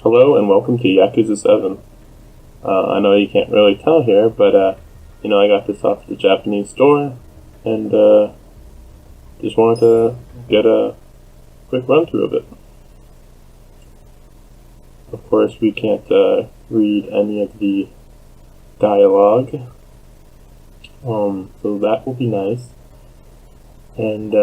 Hello and welcome to Yakuza 7. I know you can't really tell here, but I got this off the Japanese store, and just wanted to get a quick run through of it. Of course, we can't read any of the dialogue, so that will be nice. And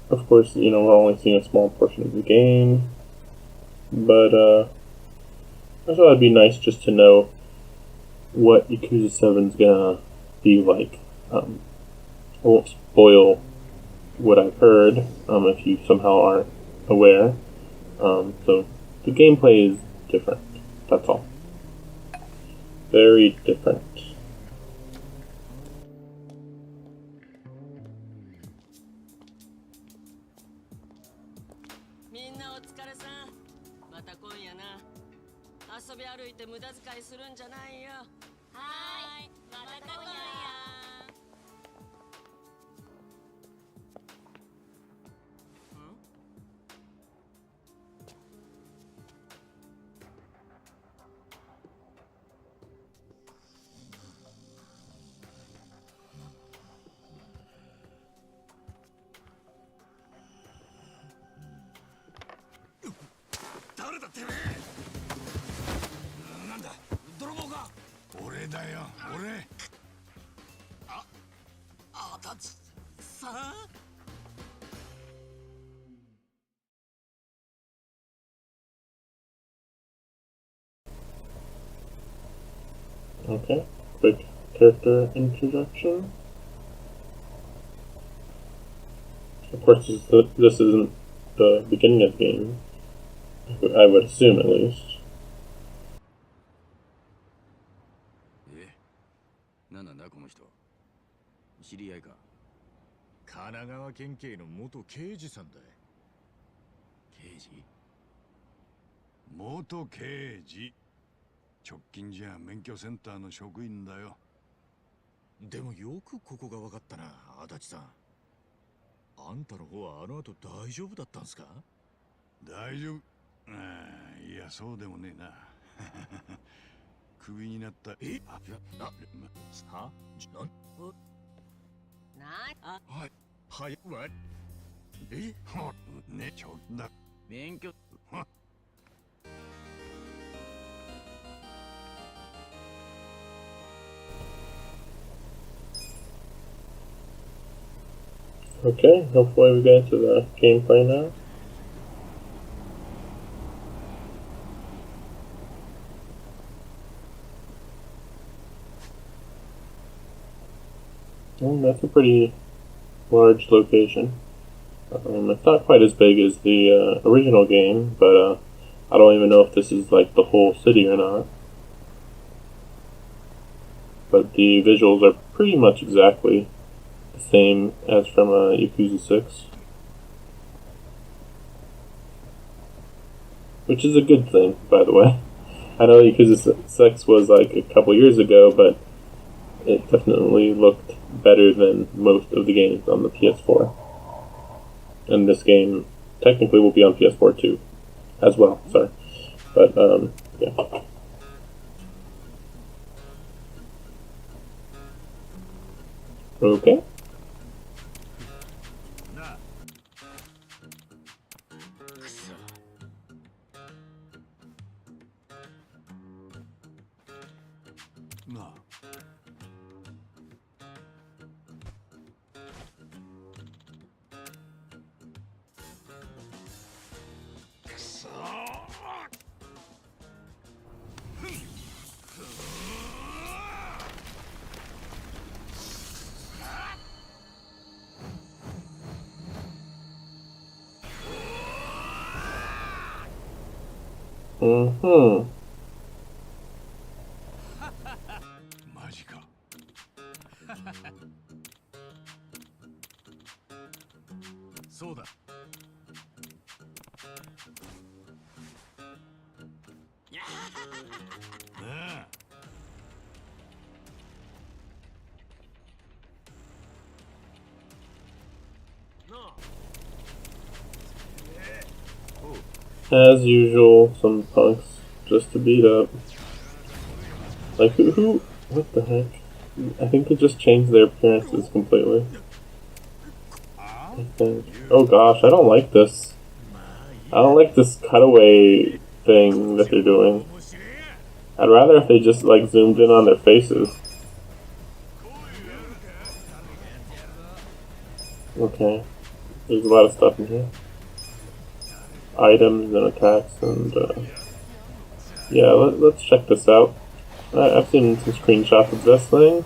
of course, we're only seeing a small portion of the game, but I thought it'd be nice just to know what Yakuza 7's gonna be like. I won't spoil what I've heard, if you somehow aren't aware. So the gameplay is different, that's all. Very different. みんなお疲れさん。また今夜な。遊び歩いて無駄遣いするんじゃないよ。はーい、また今夜。誰だってめえ。なんだ、泥棒か。俺だよ、俺。あたちさん。Okay, quick character introduction. Of course, this isn't the beginning of the game. I would assume, at least. なんだこの人。知り合いか。神奈川県警の元刑事さんだ。刑事？元刑事。直近じゃ免許センターの職員だよ。でもよくここが分かったな、足立さん。あんたの方はあの後大丈夫だったんすか？大丈夫。いや、そうでもねえな。クビになった。ははい。はい。わね、ちょっと。免許。Okay, hopefully we get to the gameplay now. That's a pretty large location. It's not quite as big as the original game, but I don't even know if this is like the whole city or not. But the visuals are pretty much exactly the same as from Yakuza 6. Which is a good thing, by the way. I know Yakuza 6 was like a couple years ago, but it definitely looked better than most of the games on the PS4. And this game technically will be on PS4 too, as well, sorry. But, yeah. Okay. Mm-hmm. マジか。そうだ。As usual, some punks just to beat up. Like, who, what the heck? I think they just changed their appearances completely. I think. Oh gosh, I don't like this. I don't like this cutaway thing that they're doing. I'd rather if they just, like, zoomed in on their faces. Okay. There's a lot of stuff in here. Items and attacks and, yeah, let's check this out. I've seen some screenshots of this thing.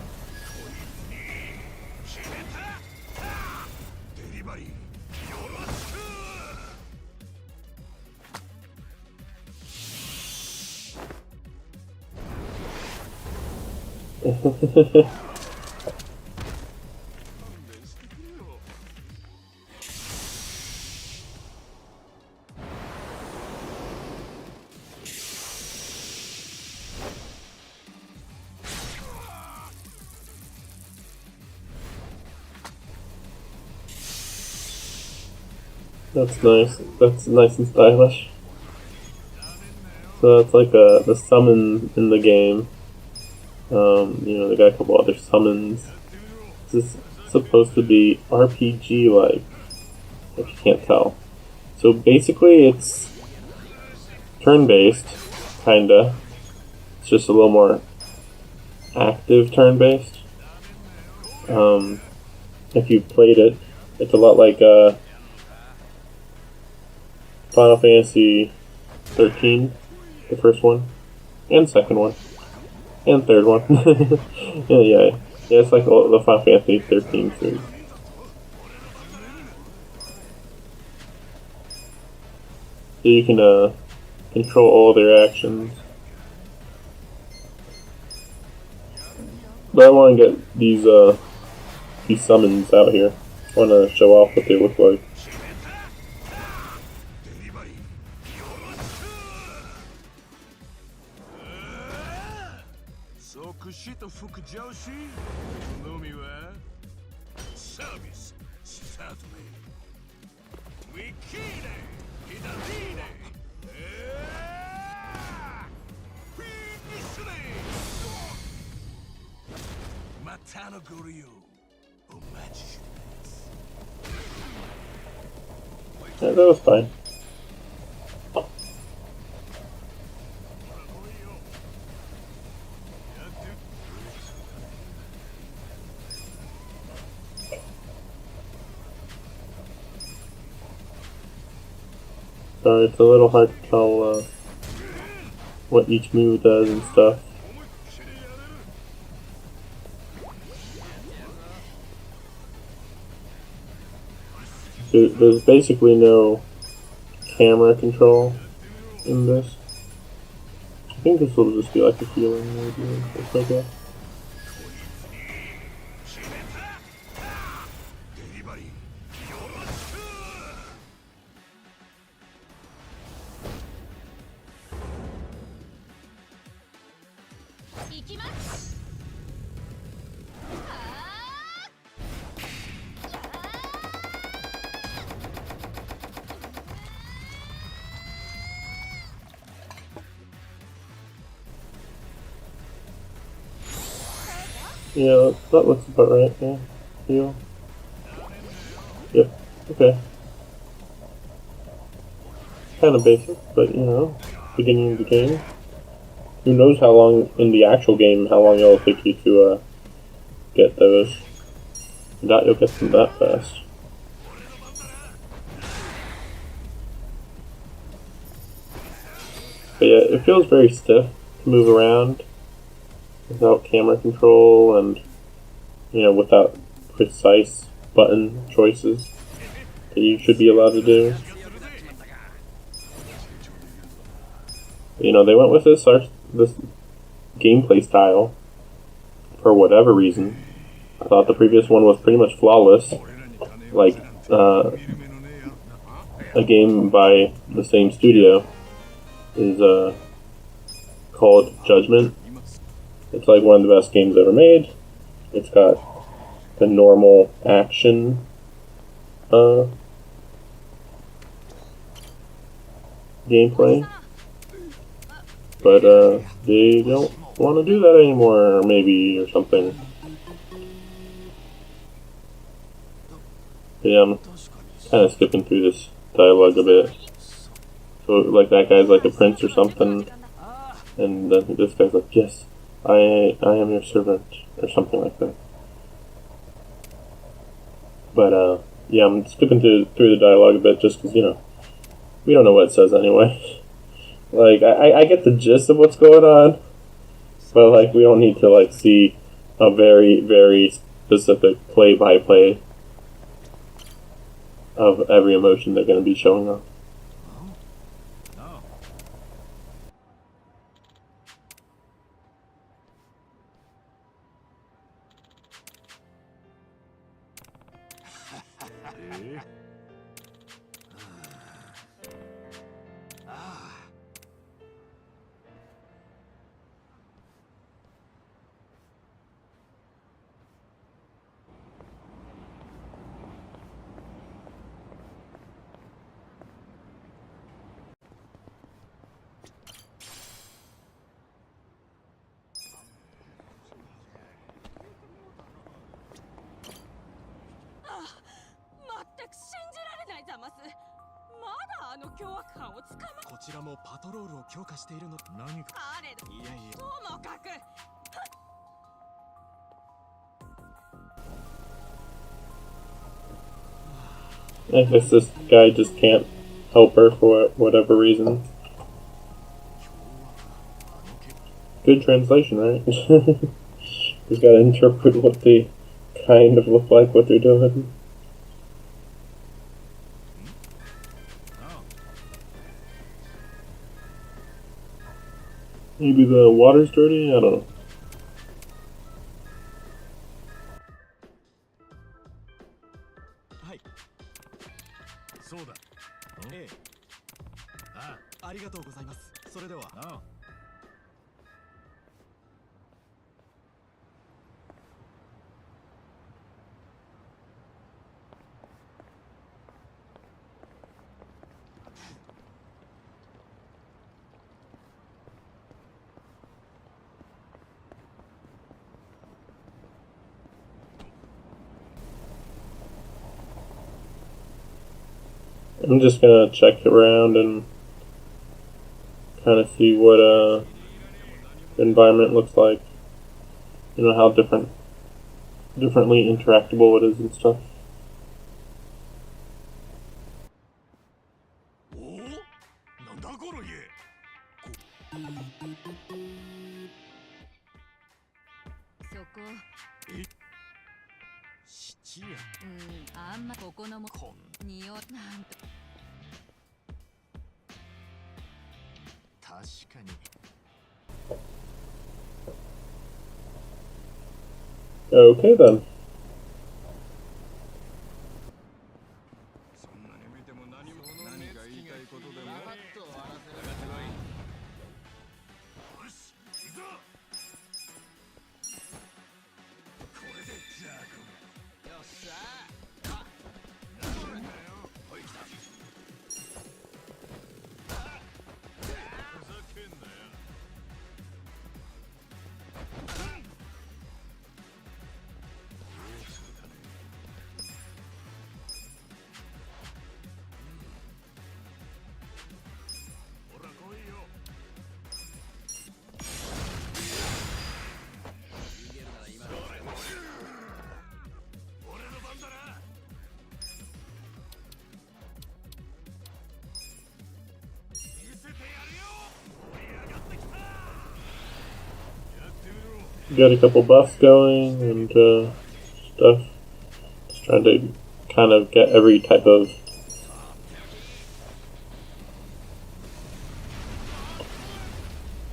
That's nice. That's nice and stylish. So that's like the summon in the game. You know, they got a couple other summons. This is supposed to be RPG-like, if you can't tell. So basically it's turn-based, kinda. It's just a little more active turn-based. If you've played it, it's a lot like Final Fantasy 13, the first one, and second one, and third one. yeah, it's like the Final Fantasy 13 series. So you can control all their actions. But I want to get these summons out here. I want to show off what they look like. Yeah, that was fine. Sorry, it's a little hard to tell what each move does and stuff. So there's basically no camera control in this. I think this will just be like a healing maybe. It's okay. Yeah, that looks about right, yeah. Heal. Yep, okay. Kind of basic, but you know, beginning of the game. Who knows how long, in the actual game, how long it'll take you to get those. I doubt you'll get them that fast. But yeah, it feels very stiff to move around without camera control and, you know, without precise button choices that you should be allowed to do. You know, they went with this gameplay style for whatever reason. I thought the previous one was pretty much flawless, like a game by the same studio is called Judgment. It's like one of the best games ever made. It's got the normal action gameplay, but they don't want to do that anymore, maybe, or something. But yeah, I'm kind of skipping through this dialogue a bit. So, like, that guy's like a prince or something, and then this guy's like, yes, I am your servant, or something like that. But, yeah, I'm skipping through the dialogue a bit just because, you know, we don't know what it says anyway. Like, I get the gist of what's going on, but, like, we don't need to, like, see a very, very specific play-by-play of every emotion they're going to be showing off. I guess this guy just can't help her for whatever reason. Good translation, right? He's got to interpret what they kind of look like, what they're doing. Maybe the water's dirty? I don't know. I'm just gonna check around and kind of see what the environment looks like. You know, how differently interactable it is and stuff. Okay then. Got a couple buffs going and stuff. Just trying to kind of get every type of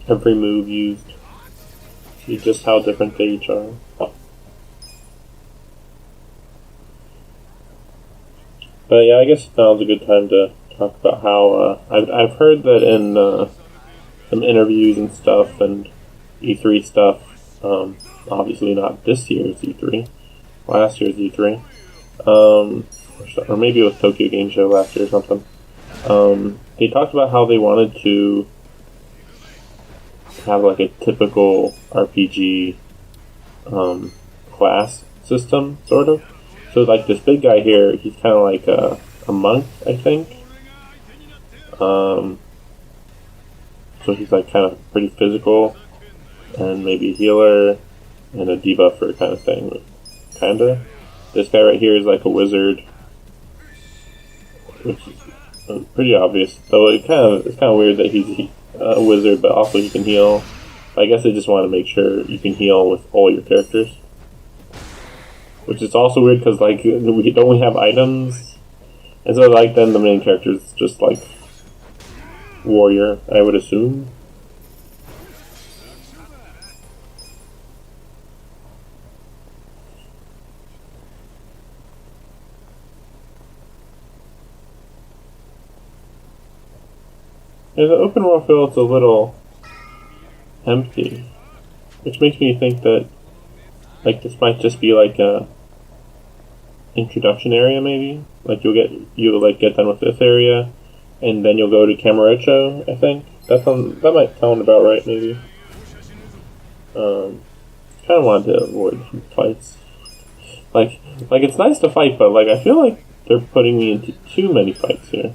every move used. See just how different they each are. But yeah, I guess now's a good time to talk about how I've heard that in some interviews and stuff and E3 stuff. Obviously not this year's E3, last year's E3, or maybe it was Tokyo Game Show last year or something. They talked about how they wanted to have like a typical RPG class system, sort of. So like this big guy here, he's kind of like a monk, I think. So he's like kind of pretty physical, and maybe a healer and a debuffer kind of thing. Kinda. This guy right here is like a wizard, which is pretty obvious. Though it's kind of weird that he's a wizard, but also he can heal. I guess they just want to make sure you can heal with all your characters, which is also weird because like we have items, and so like then the main character is just like warrior, I would assume. Yeah, the open world feels a little empty, which makes me think that like this might just be like a introduction area, maybe. Like you'll like get done with this area, and then you'll go to Camarocho. I think that might sound about right, maybe. Kind of wanted to avoid fights. Like it's nice to fight, but like I feel like they're putting me into too many fights here.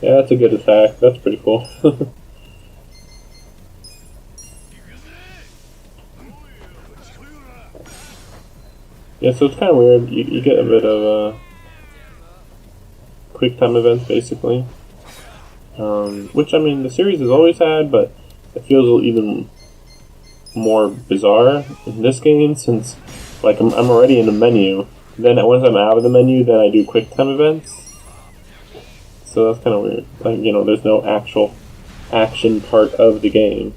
Yeah, that's a good attack. That's pretty cool. Yeah, so it's kind of weird. You get a bit of quick time events, basically. Which, I mean, the series has always had, but it feels even more bizarre in this game since, like, I'm already in the menu. Then once I'm out of the menu, then I do quick time events. So that's kind of weird. Like, you know, there's no actual action part of the game.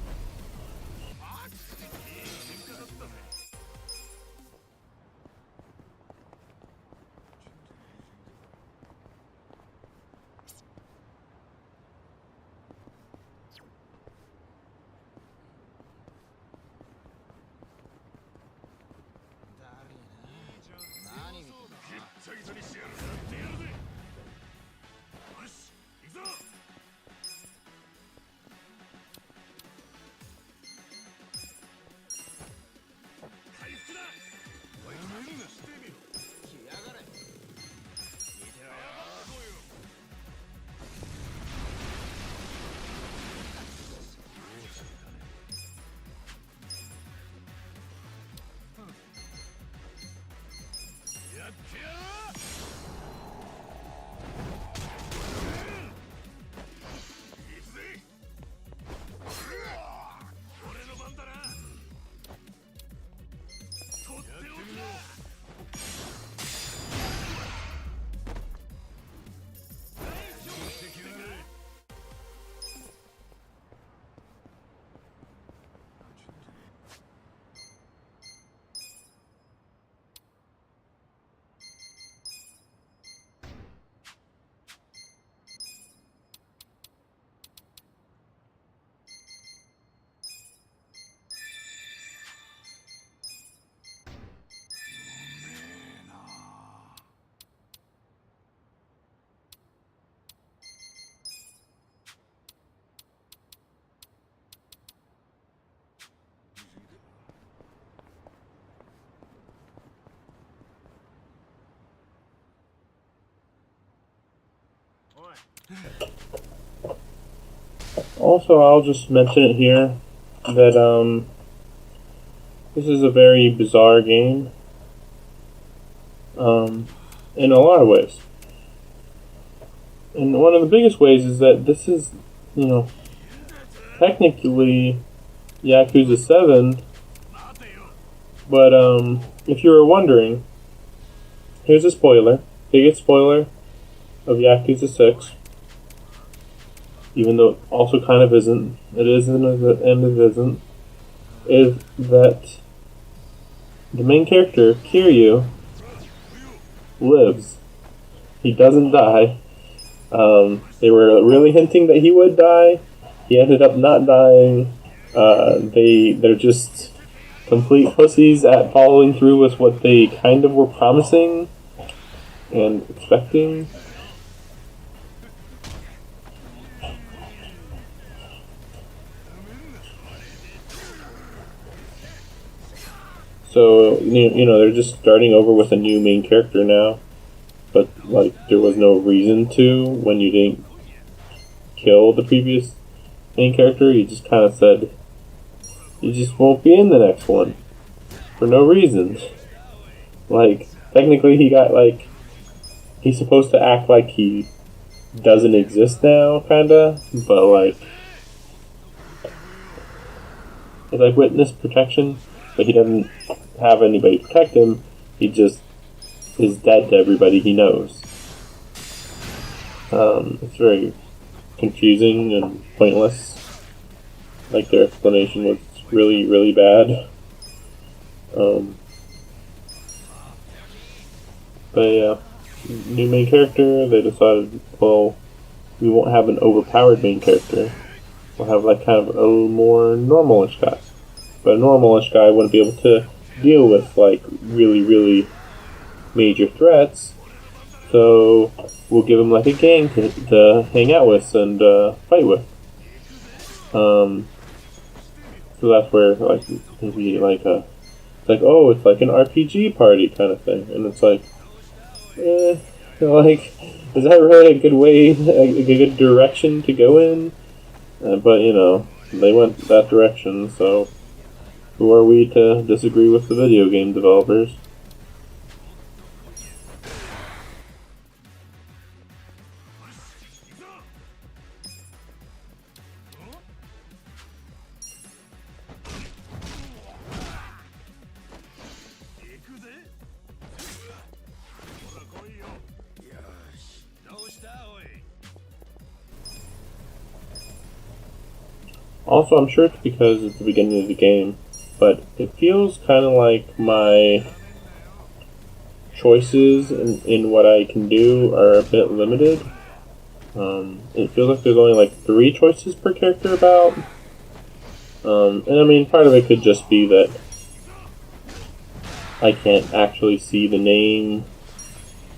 Also, I'll just mention it here that this is a very bizarre game in a lot of ways. And one of the biggest ways is that this is, you know, technically Yakuza 7, but if you were wondering, here's a spoiler, biggest spoiler of Yakuza 6. Even though it also kind of isn't, it is and it isn't, is that the main character, Kiryu, lives. He doesn't die. They were really hinting that he would die. He ended up not dying. They're just complete pussies at following through with what they kind of were promising and expecting. So, they're just starting over with a new main character now. But, like, there was no reason to when you didn't kill the previous main character. You just kind of said, you just won't be in the next one. For no reason. Like, technically he got, like, he's supposed to act like he doesn't exist now, kinda. But, like, it's like witness protection. But he doesn't have anybody protect him. He just is dead to everybody he knows. It's very confusing and pointless. Like, their explanation was really, really bad. But yeah, new main character, they decided, well, we won't have an overpowered main character. We'll have like kind of a more normalish guy. But a normalish guy wouldn't be able to deal with like really, really major threats. So we'll give him like a gang to hang out with and fight with. So that's where like maybe like it's like, oh, it's like an RPG party kind of thing, and it's like, like, is that really a good way, a good direction to go in? But they went that direction, so who are we to disagree with the video game developers? Also, I'm sure it's because it's the beginning of the game, but it feels kind of like my choices in what I can do are a bit limited. It feels like there's only like 3 choices per character about. And I mean, part of it could just be that I can't actually see the name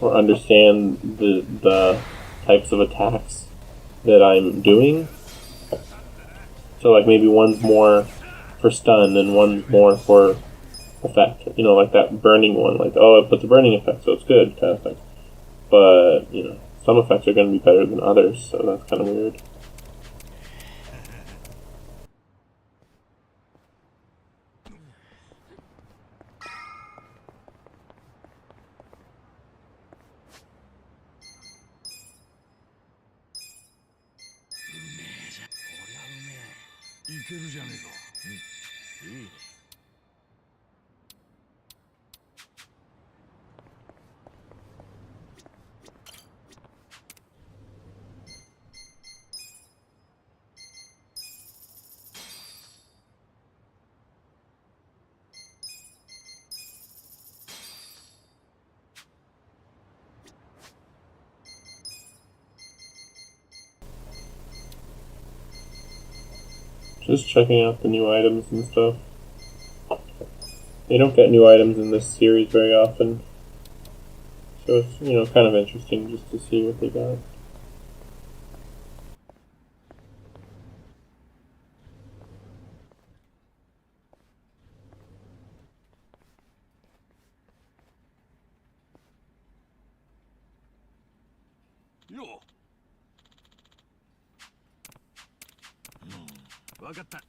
or understand the types of attacks that I'm doing. So like maybe one's more for stun and one's more for effect. Like that burning one. Like, oh, it puts a burning effect, so it's good kind of thing. But, some effects are going to be better than others, so that's kind of weird. Just checking out the new items and stuff. They don't get new items in this series very often. So it's, kind of interesting just to see what they got. Yo. わかった。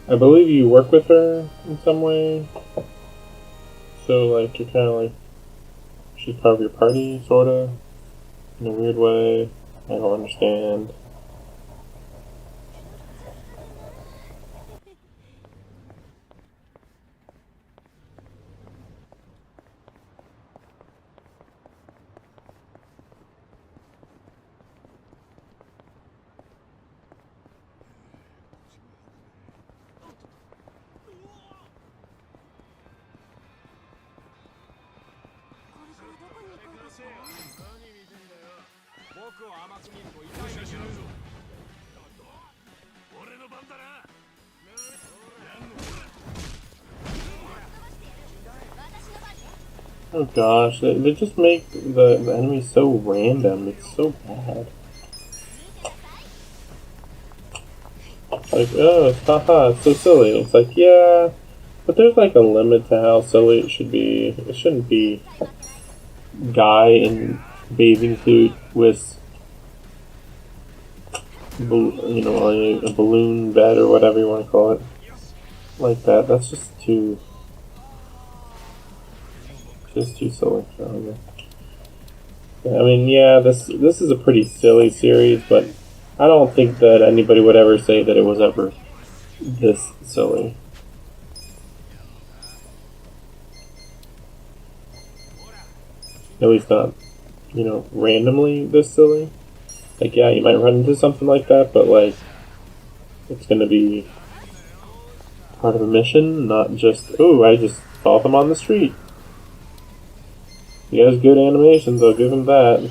I believe you work with her in some way. So, like, you're kind of like, she's part of your party, sort of, in a weird way. I don't understand. Oh gosh, they just make the enemies so random. It's so bad. Like, oh, haha, it's so silly. It's like, yeah, but there's like a limit to how silly it should be. It shouldn't be guy in bathing suit with, you know, a balloon bed or whatever you want to call it. Like that. That's just too silly. I mean, yeah, this is a pretty silly series, but I don't think that anybody would ever say that it was ever this silly. At least not, you know, randomly this silly. Like, yeah, you might run into something like that, but like, it's gonna be part of a mission, not just, oh, I just saw them on the street. He has good animations, I'll give him that.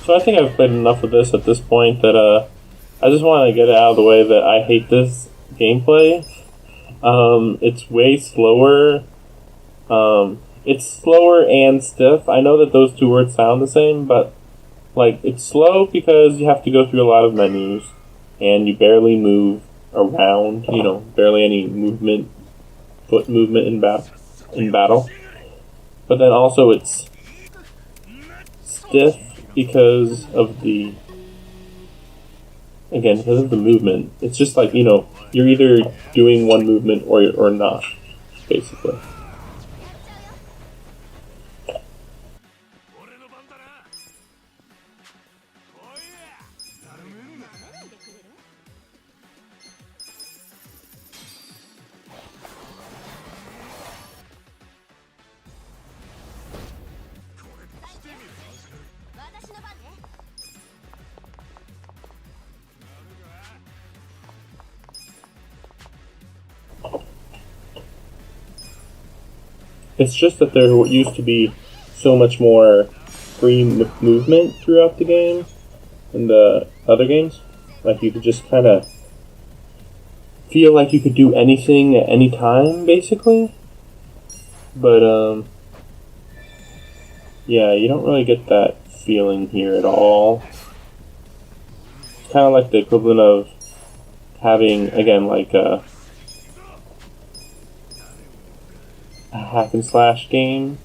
So I think I've played enough of this at this point that I just want to get it out of the way that I hate this gameplay. It's way slower. It's slower and stiff. I know that those two words sound the same, but like it's slow because you have to go through a lot of menus and you barely move around. You know, barely any movement, foot movement in battle. But then also it's stiff because of the movement. It's just like, you know, you're either doing one movement or not, basically. It's just that there used to be so much more free movement throughout the game in the other games. Like, you could just kind of feel like you could do anything at any time, basically. But, Yeah, you don't really get that feeling here at all. It's kind of like the equivalent of having, again, like a hack and slash game,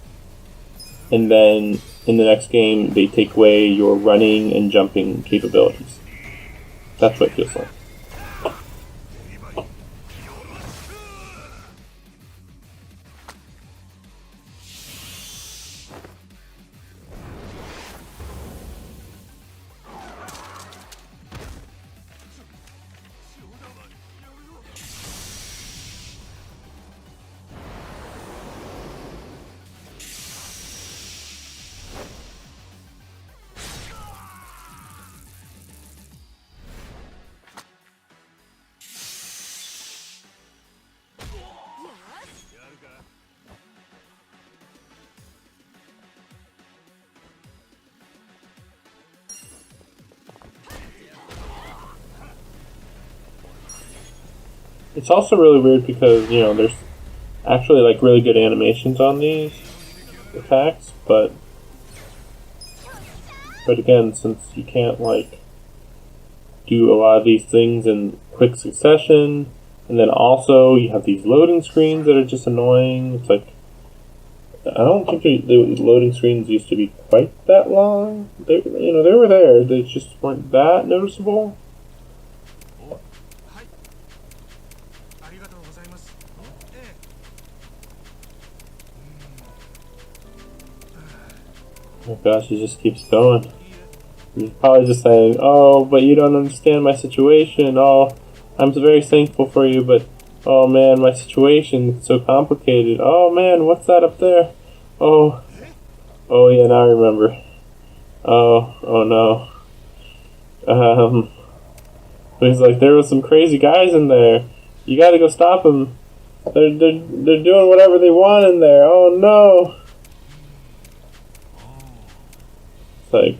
and then in the next game they take away your running and jumping capabilities. That's what it feels like. It's also really weird because, you know, there's actually like really good animations on these attacks, but again, since you can't like do a lot of these things in quick succession, and then also you have these loading screens that are just annoying. It's like, I don't think the loading screens used to be quite that long. They were there. They just weren't that noticeable. Oh gosh, he just keeps going. He's probably just saying, "Oh, but you don't understand my situation. Oh, I'm very thankful for you, but oh man, my situation is so complicated. Oh man, what's that up there? Oh, oh yeah, now I remember. Oh no. He's like, there was some crazy guys in there. You gotta go stop them. They're doing whatever they want in there. Oh no." It's like,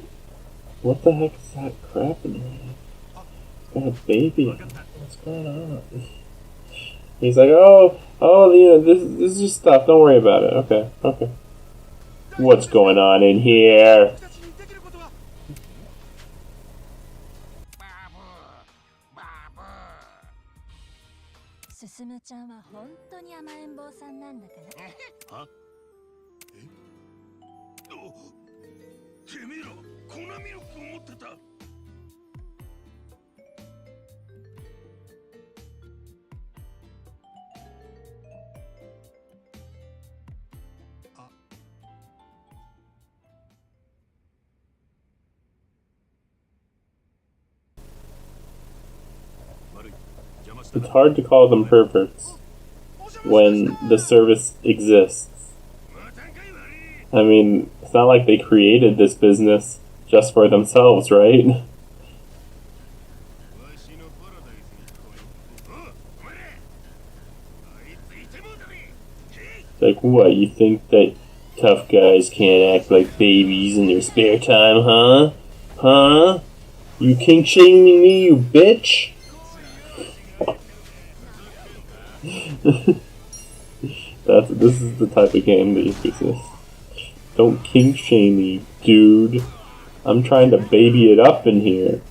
what the heck is that crap in there? Got a baby. What's going on? He's like, oh, you know, this is just stuff. Don't worry about it. Okay. What's going on in here? It's hard to call them perverts when the service exists. I mean, it's not like they created this business just for themselves, right? Like, what, you think that tough guys can't act like babies in their spare time, huh? Huh? You kink shaming me, you bitch? This is the type of game that Yakuza. Don't kink shame me, dude. I'm trying to baby it up in here.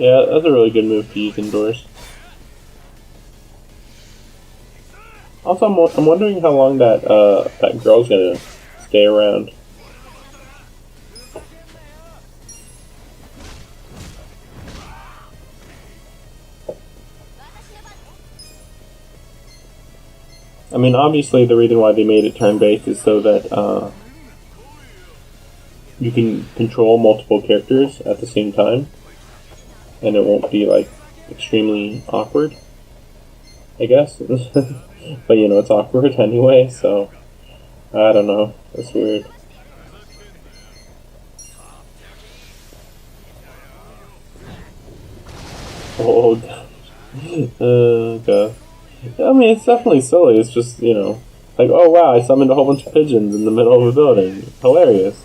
Yeah, that's a really good move to use indoors. Also, I'm wondering how long that girl's gonna stay around. I mean, obviously the reason why they made it turn-based is so that you can control multiple characters at the same time, and it won't be like extremely awkward, I guess. But you know, it's awkward anyway, so I don't know. It's weird. Oh, God. I mean, it's definitely silly. It's just, like, oh wow, I summoned a whole bunch of pigeons in the middle of a building. Hilarious.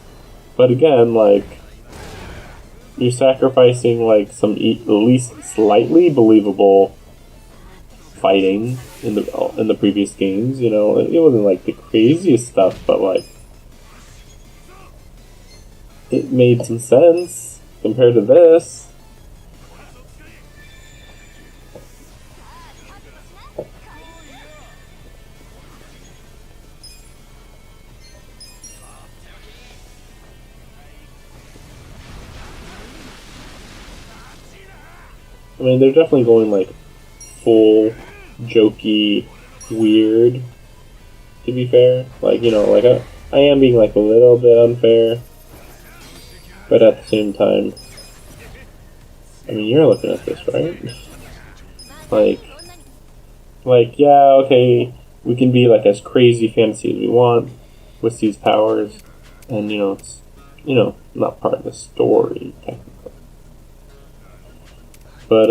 But again, like, you're sacrificing, like, some at least slightly believable fighting in the previous games. It wasn't like the craziest stuff, but like it made some sense compared to this. I mean, they're definitely going like full jokey, weird. To be fair, like like I am being like a little bit unfair, but at the same time, I mean, you're looking at this, right? like, yeah, okay, we can be like as crazy fantasy as we want with these powers, and it's not part of the story technically. But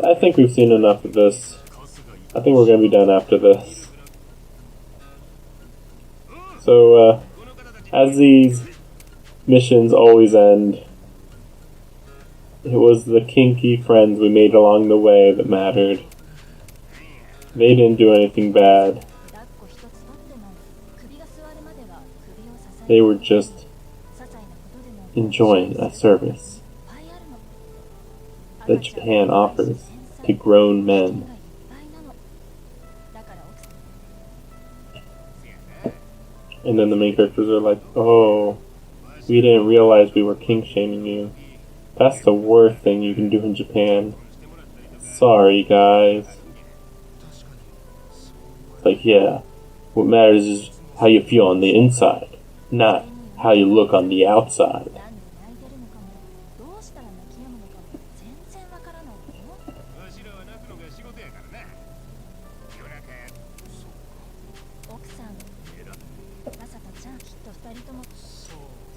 I think we've seen enough of this. I think we're gonna be done after this. So as these missions always end, it was the kinky friends we made along the way that mattered. They didn't do anything bad. They were just enjoying a service that Japan offers to grown men. And then the main characters are like, oh, we didn't realize we were kink shaming you. That's the worst thing you can do in Japan. Sorry, guys. It's like, yeah, what matters is how you feel on the inside, not how you look on the outside.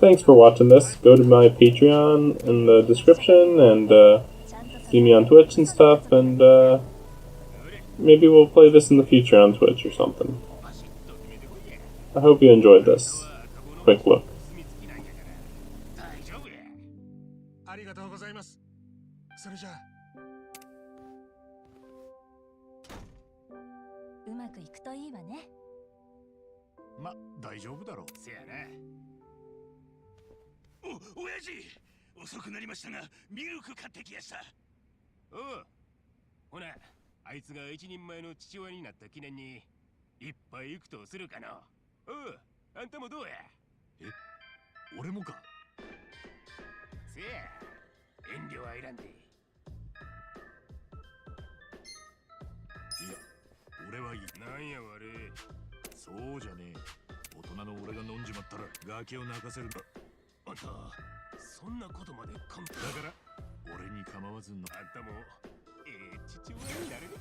Thanks for watching this. Go to my Patreon in the description and see me on Twitch and stuff, and maybe we'll play this in the future on Twitch or something. I hope you enjoyed this quick look. ありがとうございます。それじゃあ。うまくいくといいわね。ま、大丈夫だろう。せやな。親父、遅くなりましたが、ミルク買ってきやした。おう。ほな、あいつが一人前の父親になった記念に一杯行くとするかな。おう、あんたもどうや。え、俺もか。せや、遠慮はいらんで。いや、俺はいい。なんや悪い。そうじゃねえ。大人の俺が飲んじまったらガキを泣かせるんだ。あんた、そんなことまでだから俺に構わずのあんたも父親になれるぜ。